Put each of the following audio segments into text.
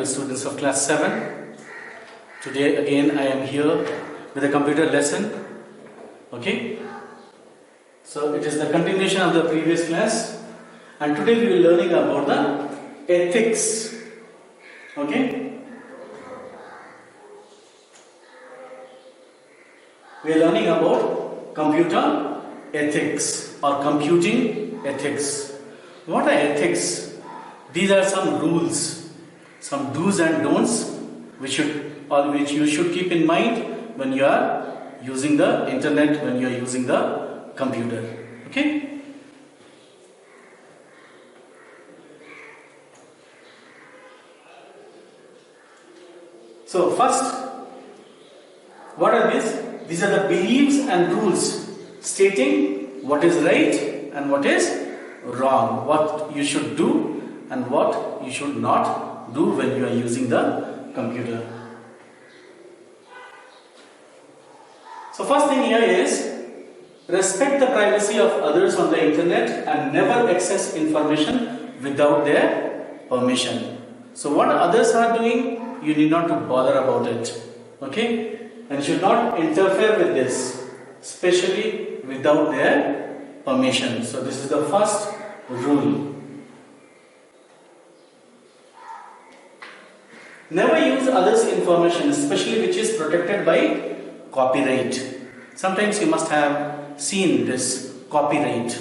students of class 7. Today again I am here with a computer lesson. Okay. So it is the continuation of the previous class, and today we will be learning about the ethics. Okay. We are learning about computer ethics or computing ethics. What are ethics? These are some rules, some do's and don'ts which you should keep in mind when you are using the internet, when you are using the computer. Okay? So first, what are these? These are the beliefs and rules stating what is right and what is wrong, what you should do and what you should not do when you are using the computer. So first thing here is respect the privacy of others on the internet and never access information without their permission. So what others are doing, you need not to bother about it. Okay? And should not interfere with this, especially without their permission. So this is the first rule. Never use others' information, especially which is protected by copyright. Sometimes you must have seen this copyright.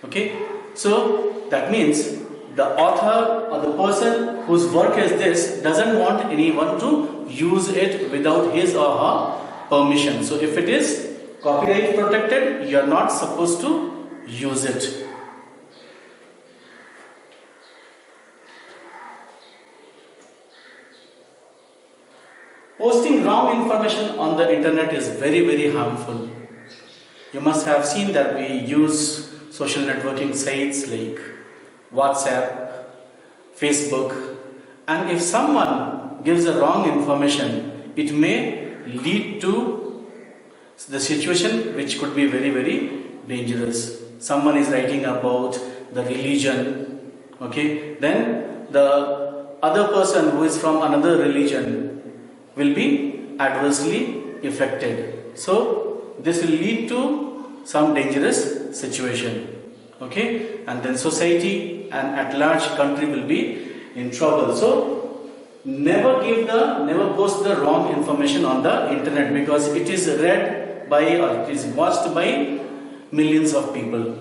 Okay? So that means the author or the person whose work is this doesn't want anyone to use it without his or her permission. So if it is copyright protected, you are not supposed to use it. Posting wrong information on the internet is very harmful. You must have seen that we use social networking sites like WhatsApp, Facebook, and if someone gives the wrong information, it may lead to the situation which could be very dangerous. Someone is writing about the religion, okay, then the other person who is from another religion will be adversely affected. So this will lead to some dangerous situation. Okay, and then society and at large country will be in trouble. So never post the wrong information on the internet, because it is read by or it is watched by millions of people.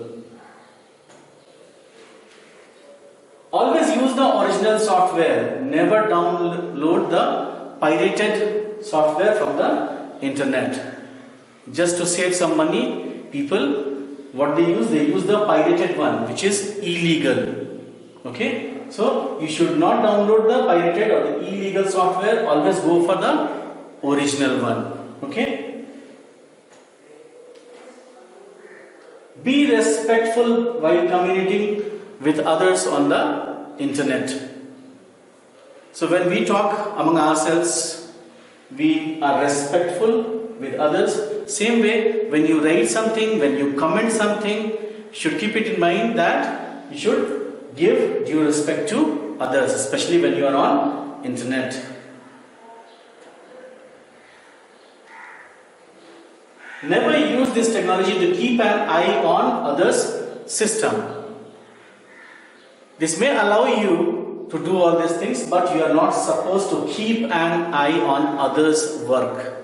Always use the original software. Never download the pirated software from the internet. Just to save some money, people, what they use the pirated one, which is illegal. Okay, so you should not download the pirated or the illegal software. Always go for the original one. Okay. Be respectful while communicating with others on the internet. So when we talk among ourselves, we are respectful with others. Same way, when you write something, when you comment something, you should keep it in mind that you should give due respect to others, especially when you are on internet. Never use this technology to keep an eye on others' system. This may allow you to do all these things, but you are not supposed to keep an eye on others' work.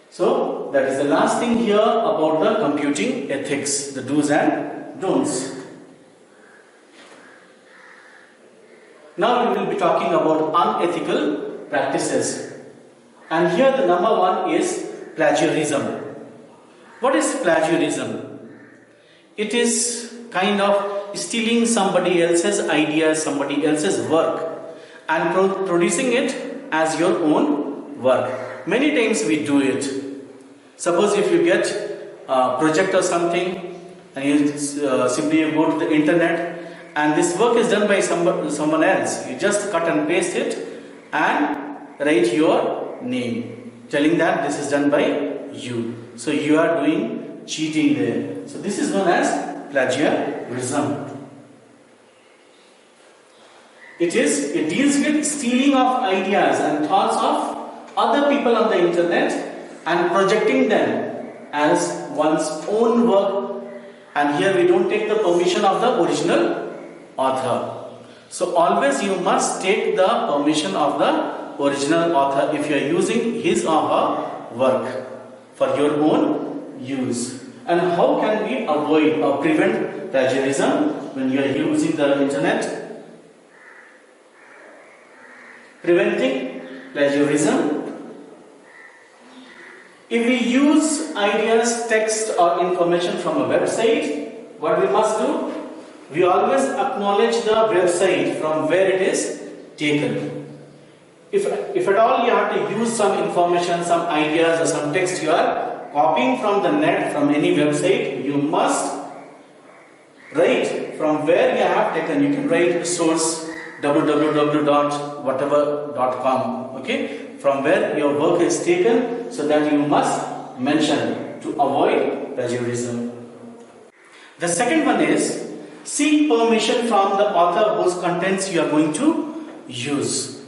So that is the last thing here about the computing ethics, the do's and don'ts. Now we will be talking about unethical practices. And here the number one is plagiarism. What is plagiarism? It is kind of stealing somebody else's idea, somebody else's work, and producing it as your own work. Many times we do it. Suppose if you get a project or something and you simply go to the internet and this work is done by someone else, you just cut and paste it and write your name telling that this is done by you. So you are doing cheating there. So this is known as plagiarism. It deals with stealing of ideas and thoughts of other people on the internet and projecting them as one's own work. And here we don't take the permission of the original author. So always you must take the permission of the original author if you are using his or her work for your own use. And how can we avoid or prevent plagiarism when you are using the internet? Preventing plagiarism. If we use ideas, text or information from a website, what we must do? We always acknowledge the website from where it is taken. If at all you have to use some information, some ideas or some text you are copying from the net, from any website, you must write from where you have taken. You can write source www.whatever.com, okay, from where your work is taken, so that you must mention to avoid plagiarism. The second one is seek permission from the author whose contents you are going to use.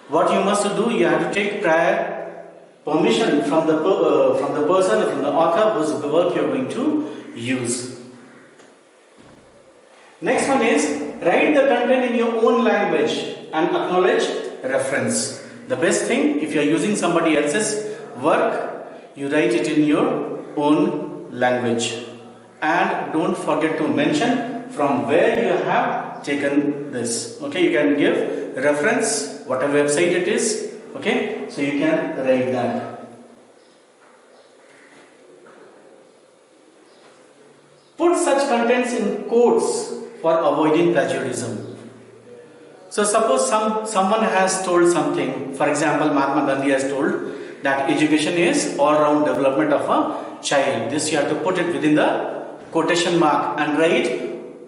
What you must do, you have to take prior permission from the person, from the author whose work you are going to use. Next one is write the content in your own language and acknowledge reference. The best thing, if you are using somebody else's work, you write it in your own language. And don't forget to mention from where you have taken this. Okay, you can give reference, whatever website it is. Okay, so you can write that. Put such contents in quotes for avoiding plagiarism. So suppose someone has told something, for example, Mahatma Gandhi has told that education is all-round development of a child. This you have to put it within the quotation mark and write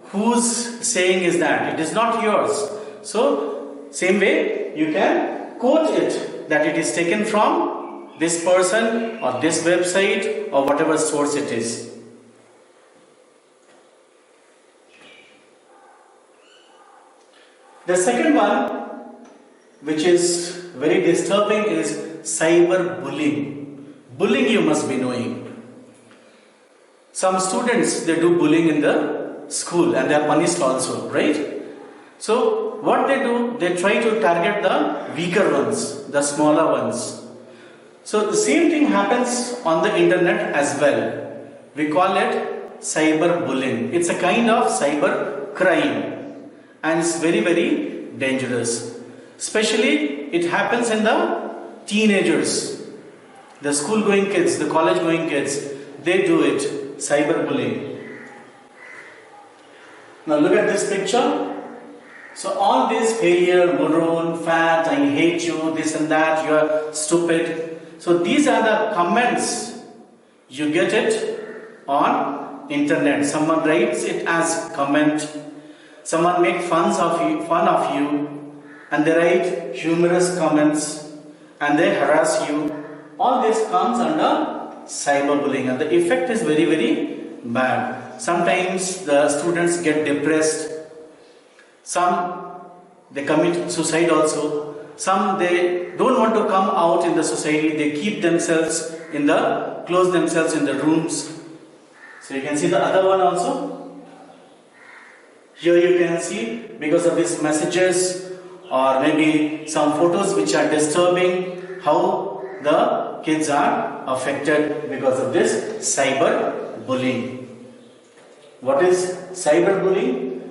whose saying is that. It is not yours. So same way you can quote it, that it is taken from this person or this website or whatever source it is. The second one, which is very disturbing, is cyberbullying. Bullying you must be knowing. Some students, they do bullying in the school and they are punished also, right? So what they do, they try to target the weaker ones, the smaller ones. So the same thing happens on the internet as well. We call it cyberbullying. It's a kind of cyber crime. And it's very, very dangerous. Especially it happens in the teenagers, the school going kids, the college going kids, they do it, cyberbullying. Now look at this picture. So all this failure, maroon, fat, I hate you, this and that, you are stupid. So these are the comments. You get it on internet. Someone writes it as comment. Someone makes fun of you, and they write humorous comments and they harass you. All this comes under cyberbullying, and the effect is very, very bad. Sometimes the students get depressed. Some they commit suicide also. Some they don't want to come out in the society. They keep themselves close themselves in the rooms. So you can see the other one also. Here you can see, because of these messages or maybe some photos which are disturbing, how the kids are affected because of this cyberbullying. What is cyberbullying?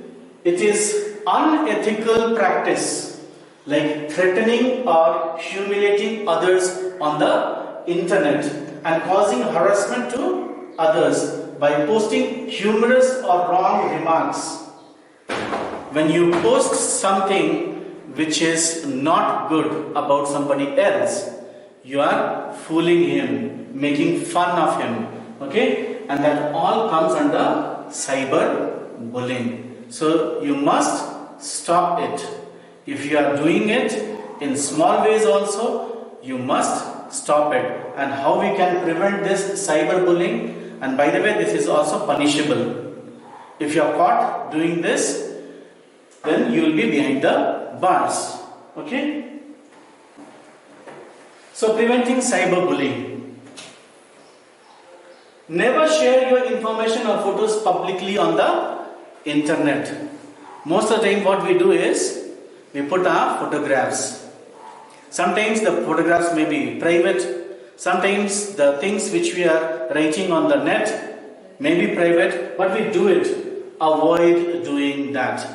It is unethical practice like threatening or humiliating others on the internet and causing harassment to others by posting humorous or wrong remarks. When you post something which is not good about somebody else, you are fooling him, making fun of him, okay? And that all comes under cyberbullying. So you must stop it. If you are doing it in small ways also, you must stop it. And how we can prevent this cyberbullying? And by the way, this is also punishable. If you are caught doing this, then you will be behind the bars. Okay? So preventing cyberbullying. Never share your information or photos publicly on the internet. Most of the time what we do is we put our photographs. Sometimes the photographs may be private. Sometimes the things which we are writing on the net may be private, but we do it. Avoid doing that.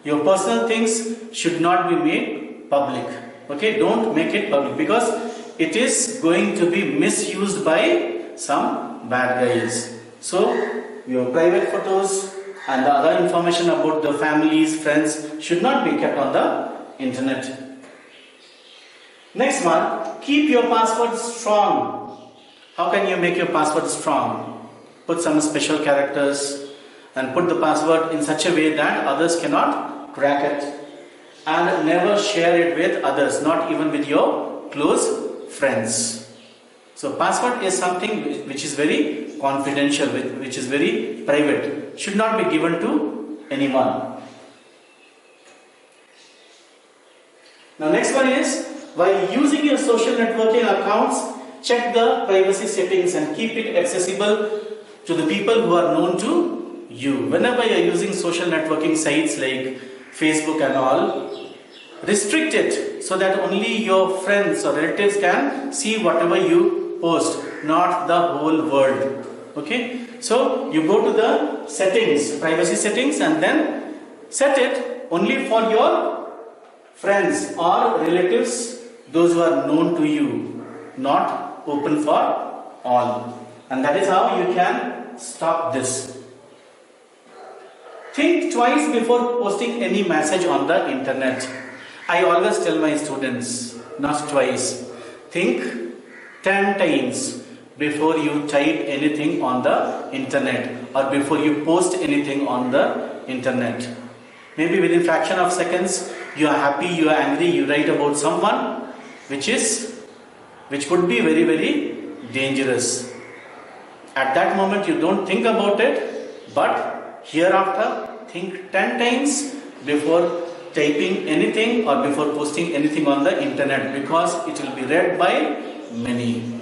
Your personal things should not be made public. Okay, don't make it public because it is going to be misused by some bad guys. So your private photos and the other information about the families, friends should not be kept on the internet. Next one, keep your password strong. How can you make your password strong? Put some special characters and put the password in such a way that others cannot crack it. And never share it with others, not even with your close friends. So password is something which is very confidential, which is very private. Should not be given to anyone. Now next one is, while using your social networking accounts, check the privacy settings and keep it accessible to the people who are known to you. Whenever you are using social networking sites like Facebook and all, restrict it so that only your friends or relatives can see whatever you post, not the whole world. Okay? So you go to the settings, privacy settings, and then set it only for your friends or relatives, those who are known to you, not open for all. And that is how you can stop this. Think twice before posting any message on the internet. I always tell my students, not twice, think 10 times before you type anything on the internet or before you post anything on the internet. Maybe within fraction of seconds, you are happy, you are angry, you write about someone which could be very, very dangerous. At that moment, you don't think about it, but hereafter, think 10 times before typing anything or before posting anything on the internet, because it will be read by many.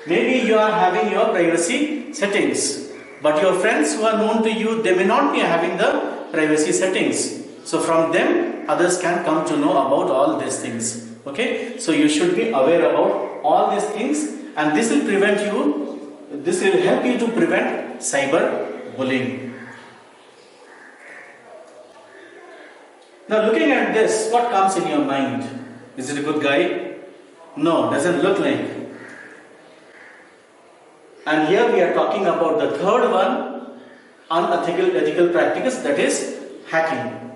Maybe you are having your privacy settings, but your friends who are known to you, they may not be having the privacy settings. So from them, others can come to know about all these things. Okay, so you should be aware about all these things, and this will help you to prevent cyber bullying. Now looking at this, what comes in your mind? Is it a good guy? No, doesn't look like. And here we are talking about the third one, unethical ethical practices, that is hacking.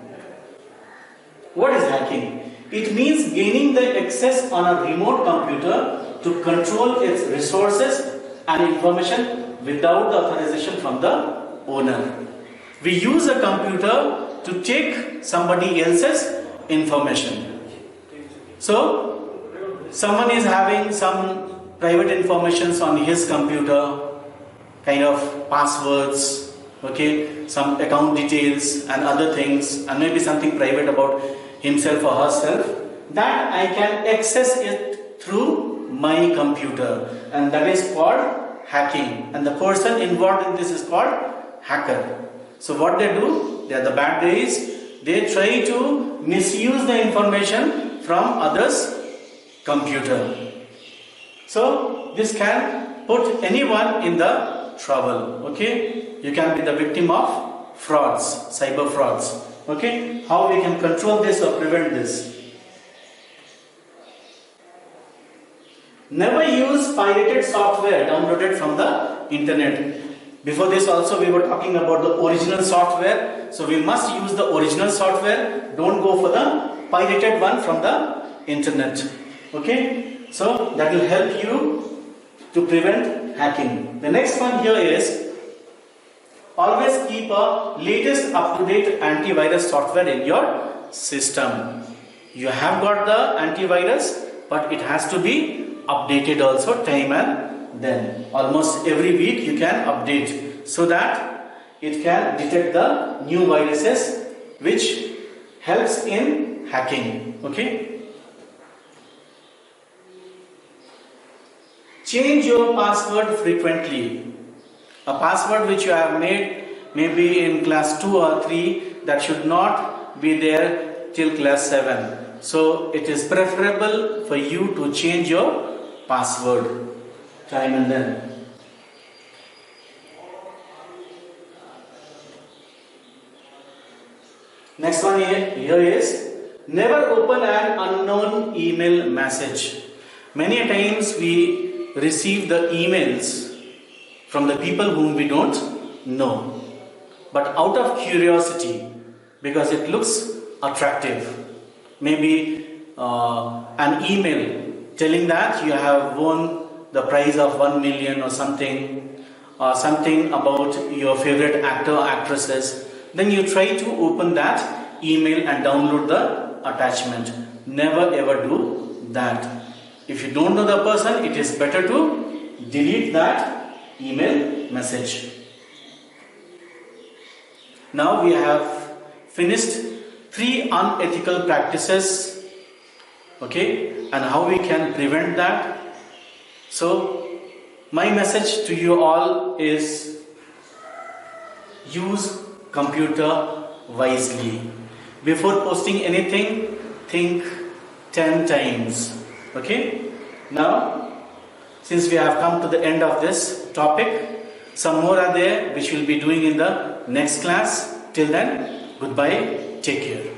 What is hacking? It means gaining the access on a remote computer to control its resources and information without the authorization from the owner. We use a computer to take somebody else's information. So, someone is having some private informations on his computer, kind of passwords, okay, some account details and other things, and maybe something private about himself or herself, that I can access it through my computer, and that is called hacking, and the person involved in this is called hacker. So what they do, they are the bad guys, they try to misuse the information from others' computer. So this can put anyone in the trouble. Okay, you can be the victim of frauds, cyber frauds. Okay, how we can control this or prevent this? Never use pirated software downloaded from the internet. Before this also we were talking about the original software. So we must use the original software. Don't go for the pirated one from the internet. Okay, so that will help you to prevent hacking. The next one here is, always keep a latest up-to-date antivirus software in your system. You have got the antivirus, but it has to be updated also time and then. Almost every week you can update so that it can detect the new viruses which helps in hacking. Okay? Change your password frequently. A password which you have made maybe in class 2 or 3, that should not be there till class 7. So it is preferable for you to change your password time and then. Next one here is never open an unknown email message. Many times we receive the emails from the people whom we don't know, but out of curiosity, because it looks attractive, maybe an email telling that you have won the prize of 1 million or something about your favorite actor or actresses, then you try to open that email and download the attachment. Never ever do that. If you don't know the person, it is better to delete that email message. Now we have finished 3 unethical practices, okay, and how we can prevent that. So my message to you all is use computer wisely. Before posting anything, think 10 times. Okay? Now, since we have come to the end of this topic, some more are there which we'll be doing in the next class. Till then, goodbye, take care.